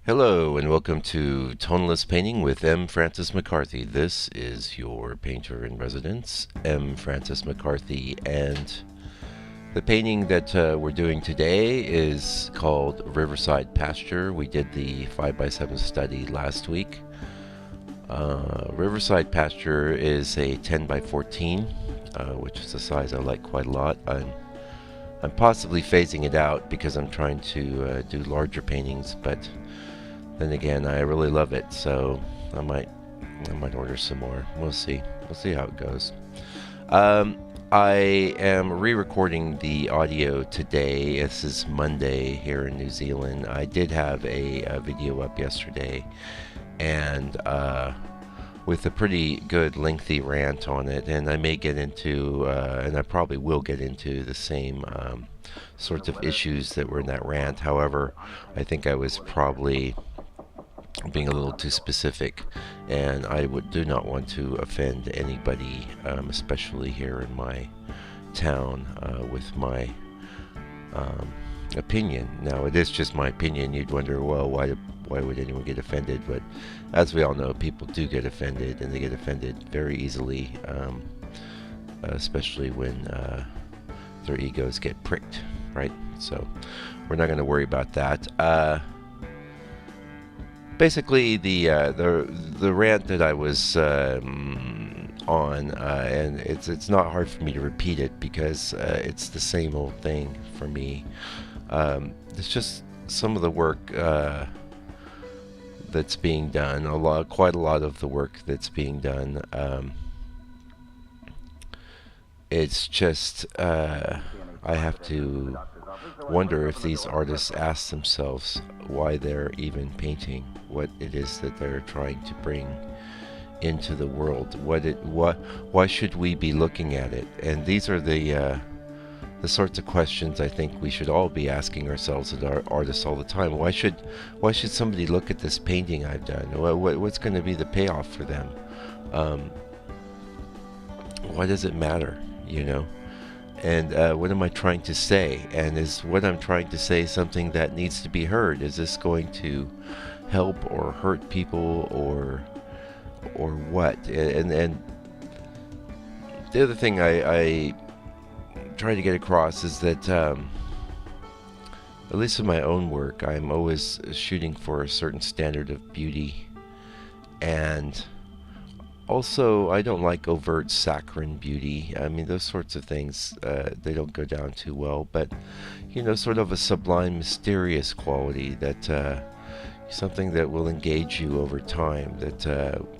Hello and welcome to Tonalist Painting with M. Francis McCarthy. This is your painter in residence, M. Francis McCarthy, and the painting that we're doing today is called Riverside Pasture. We did the 5x7 study last week. Riverside Pasture is a 10x14, which is a size I like quite a lot. I'm possibly phasing it out because I'm trying to do larger paintings, but then again, I really love it, so I might order some more. We'll see. We'll see how it goes. I am re-recording the audio today. This is Monday here in New Zealand. I did have a video up yesterday, and with a pretty good lengthy rant on it, and I may get into, and I probably will get into the same sorts of issues that were in that rant. However, I think I was probably being a little too specific, and I do not want to offend anybody, especially here in my town, with my opinion. Now, it is just my opinion. You'd wonder, well, why would anyone get offended? But as we all know, people do get offended, and they get offended very easily, especially when their egos get pricked, right? So we're not going to worry about that. Basically, the rant that I was on, and it's not hard for me to repeat it because it's the same old thing for me. It's just some of the work that's being done, quite a lot of the work that's being done. It's just I have to wonder if these artists ask themselves why they're even painting, what it is that they're trying to bring into the world, why should we be looking at it? And these are the sorts of questions I think we should all be asking ourselves as artists all the time. Why should somebody look at this painting I've done? What's going to be the payoff for them? Why does it matter, you know? And what am I trying to say? And is what I'm trying to say something that needs to be heard? Is this going to help or hurt people, or what? And the other thing I try to get across is that at least in my own work, I'm always shooting for a certain standard of beauty, and also, I don't like overt saccharine beauty. I mean, those sorts of things, they don't go down too well. But, you know, sort of a sublime, mysterious quality that something that will engage you over time. That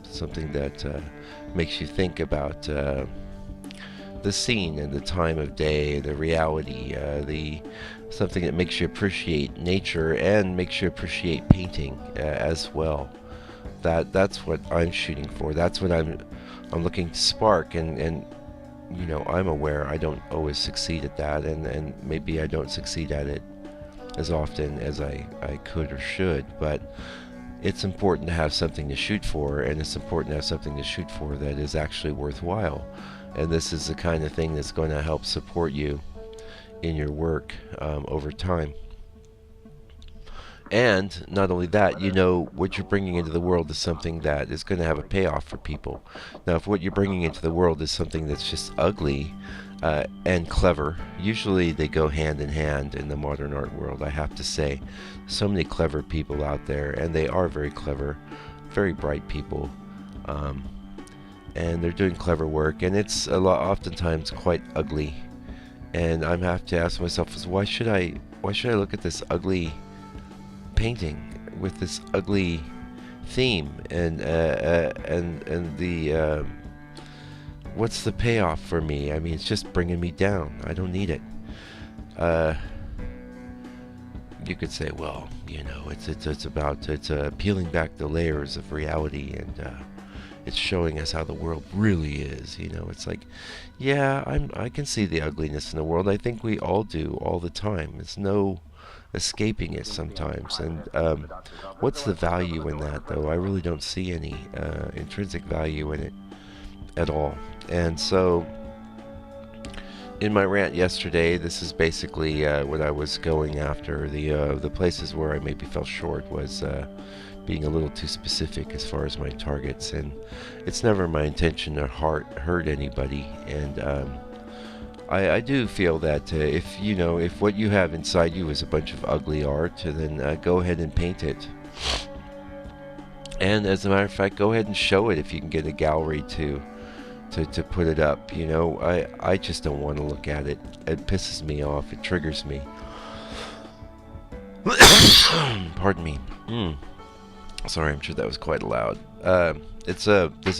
something that makes you think about the scene and the time of day, the reality, something that makes you appreciate nature and makes you appreciate painting as well. That's what I'm shooting for. That's what I'm looking to spark, and you know, I'm aware I don't always succeed at that, and maybe I don't succeed at it as often as I could or should, but it's important to have something to shoot for, and it's important to have something to shoot for that is actually worthwhile. And this is the kind of thing that's going to help support you in your work over time. And not only that, you know, what you're bringing into the world is something that is going to have a payoff for people. Now, if what you're bringing into the world is something that's just ugly and clever, usually they go hand in hand in the modern art world, I have to say. So many clever people out there, and they are very clever, very bright people, and they're doing clever work, and it's oftentimes quite ugly. And I have to ask myself, why should I look at this ugly painting with this ugly theme, and the what's the payoff for me? I mean, it's just bringing me down. I don't need it. You could say, well, you know, it's about peeling back the layers of reality, and it's showing us how the world really is. You know, it's like, yeah, I can see the ugliness in the world. I think we all do all the time. It's no escaping it sometimes. And what's the value in that, though? I really don't see any intrinsic value in it at all. And so in my rant yesterday, this is basically what I was going after. The places where I maybe fell short was being a little too specific as far as my targets, and it's never my intention to hurt anybody. And I do feel that if what you have inside you is a bunch of ugly art, then go ahead and paint it. And as a matter of fact, go ahead and show it if you can get a gallery to put it up. I just don't want to look at it. It pisses me off. It triggers me. Pardon me. Sorry, I'm sure that was quite loud. This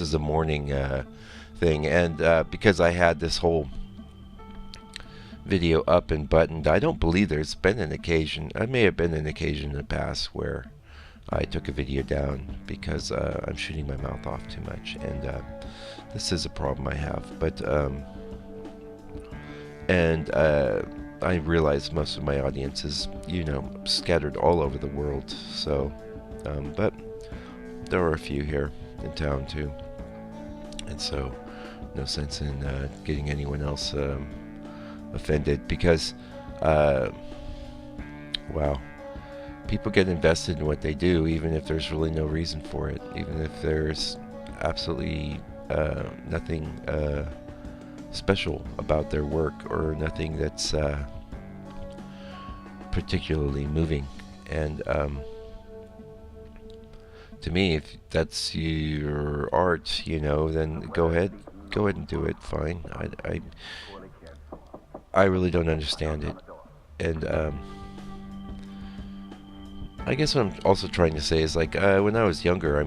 is a morning thing, and because I had this whole video up and buttoned, I don't believe there's been an occasion. I may have been an occasion in the past where I took a video down because I'm shooting my mouth off too much, and this is a problem I have. But I realize most of my audience is scattered all over the world. So, but there are a few here in town too, and so no sense in getting anyone else offended because, wow. People get invested in what they do, even if there's really no reason for it, even if there's absolutely nothing special about their work or nothing that's particularly moving. And to me, if that's your art, then go ahead and do it. Fine. I really don't understand it, and I guess what I'm also trying to say is, like, when I was younger, I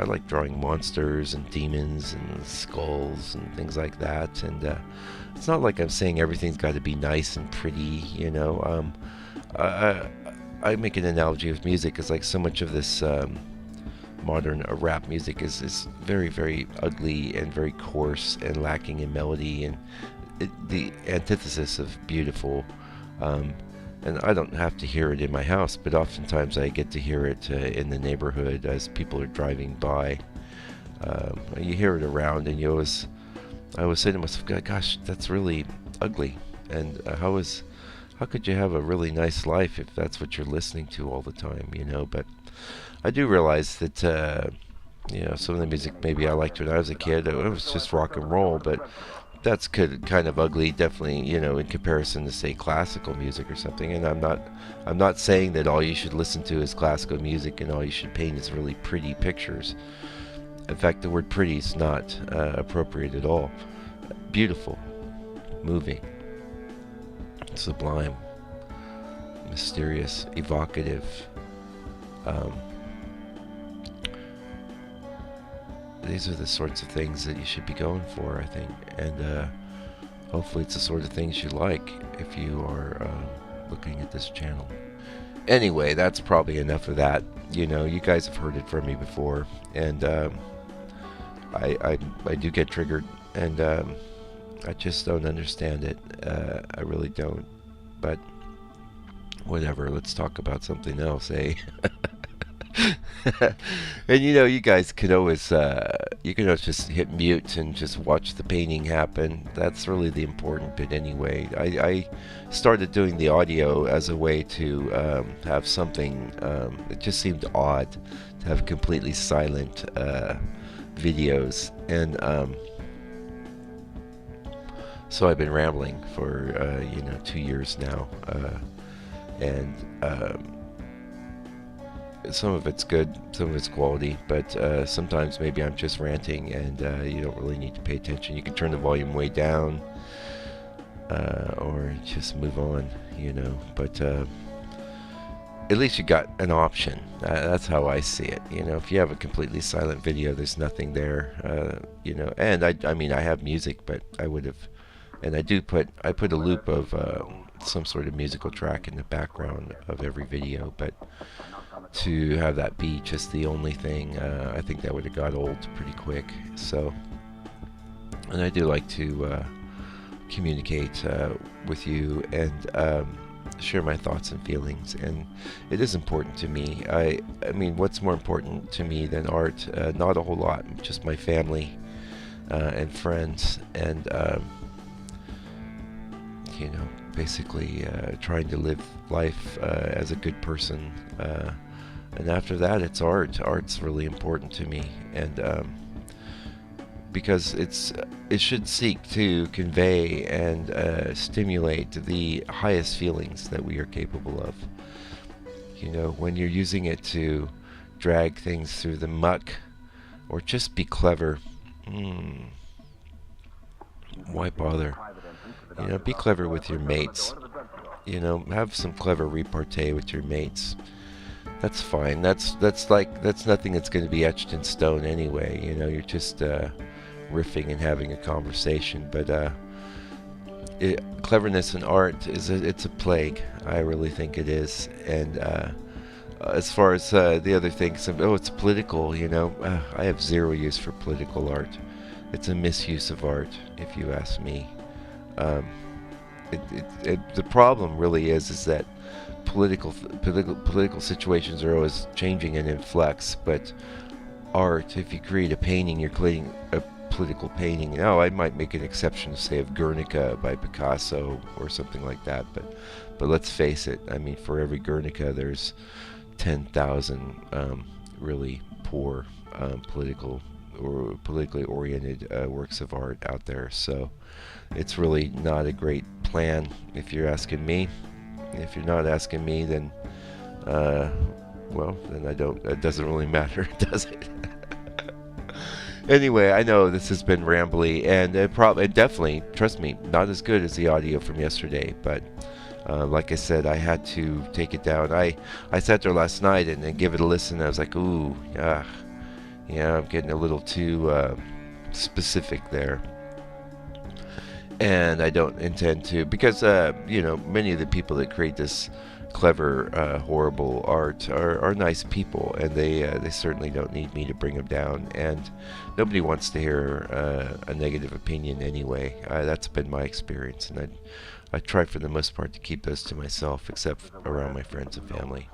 liked drawing monsters and demons and skulls and things like that. And it's not like I'm saying everything's got to be nice and pretty, I make an analogy with music. It's like so much of this modern rap music is very, very ugly and very coarse and lacking in melody and the antithesis of beautiful. And I don't have to hear it in my house, but oftentimes I get to hear it in the neighborhood as people are driving by. You hear it around, and I always say to myself, "Gosh, that's really ugly." And how could you have a really nice life if that's what you're listening to all the time? But I do realize that some of the music maybe I liked when I was a kid, it was just rock and roll, but that's kind of ugly, definitely, in comparison to, say, classical music or something. And I'm not saying that all you should listen to is classical music and all you should paint is really pretty pictures. In fact, the word pretty is not appropriate at all. Beautiful, moving, sublime, mysterious, evocative. These are the sorts of things that you should be going for, I think, and hopefully it's the sort of things you like if you are looking at this channel. Anyway, that's probably enough of that. You guys have heard it from me before, and I do get triggered, and I just don't understand it. I really don't. But whatever, let's talk about something else, eh? And you guys could always just hit mute and just watch the painting happen. That's really the important bit anyway. I started doing the audio as a way to have something. It just seemed odd to have completely silent videos, and so I've been rambling for 2 years now, and some of it's good, some of it's quality, but sometimes maybe I'm just ranting and you don't really need to pay attention. You can turn the volume way down or just move on, but at least you got an option. That's how I see it. If you have a completely silent video, there's nothing there, and I have music, but I would have, and I put a loop of some sort of musical track in the background of every video, but to have that be just the only thing, I think that would have got old pretty quick. So, and I do like to communicate with you and share my thoughts and feelings, and it is important to me. I mean, what's more important to me than art? Not a whole lot, just my family and friends, and basically trying to live life as a good person. And after that, it's art. Art's really important to me, and because it should seek to convey and stimulate the highest feelings that we are capable of. When you're using it to drag things through the muck or just be clever, why bother? Be clever with your mates. Have some clever repartee with your mates. That's fine. That's nothing that's going to be etched in stone anyway. You're just riffing and having a conversation. But cleverness in art it's a plague. I really think it is. And as far as the other things, it's political. I have zero use for political art. It's a misuse of art, if you ask me. The problem really is that political situations are always changing and in flux, but art, if you create a painting, you're creating a political painting. Now, I might make an exception, say, of Guernica by Picasso or something like that, but let's face it, for every Guernica, there's 10,000 really poor politically oriented works of art out there. So it's really not a great plan, if you're asking me. If you're not asking me, then then it doesn't really matter, does it? Anyway, I know this has been rambly, and it definitely, trust me, not as good as the audio from yesterday, but like I said, I had to take it down. I sat there last night and give it a listen. I was like, ooh, I'm getting a little too specific there. And I don't intend to, because many of the people that create this clever, horrible art are nice people, and they certainly don't need me to bring them down. And nobody wants to hear a negative opinion anyway. That's been my experience, and I try for the most part to keep those to myself, except around my friends and family.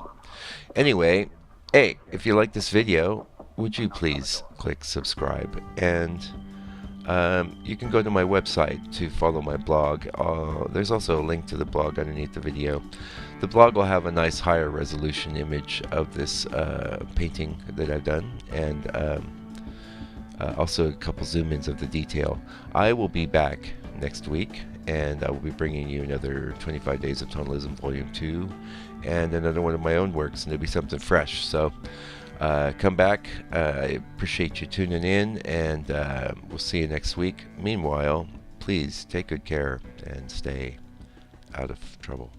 Anyway, hey, if you like this video, would you please click subscribe, and you can go to my website to follow my blog. There's also a link to the blog underneath the video. The blog will have a nice higher resolution image of this painting that I've done, and also a couple zoom-ins of the detail. I will be back next week, and I will be bringing you another 25 Days of Tonalism Volume 2 and another one of my own works, and it'll be something fresh. So come back. I appreciate you tuning in, and we'll see you next week. Meanwhile, please take good care and stay out of trouble.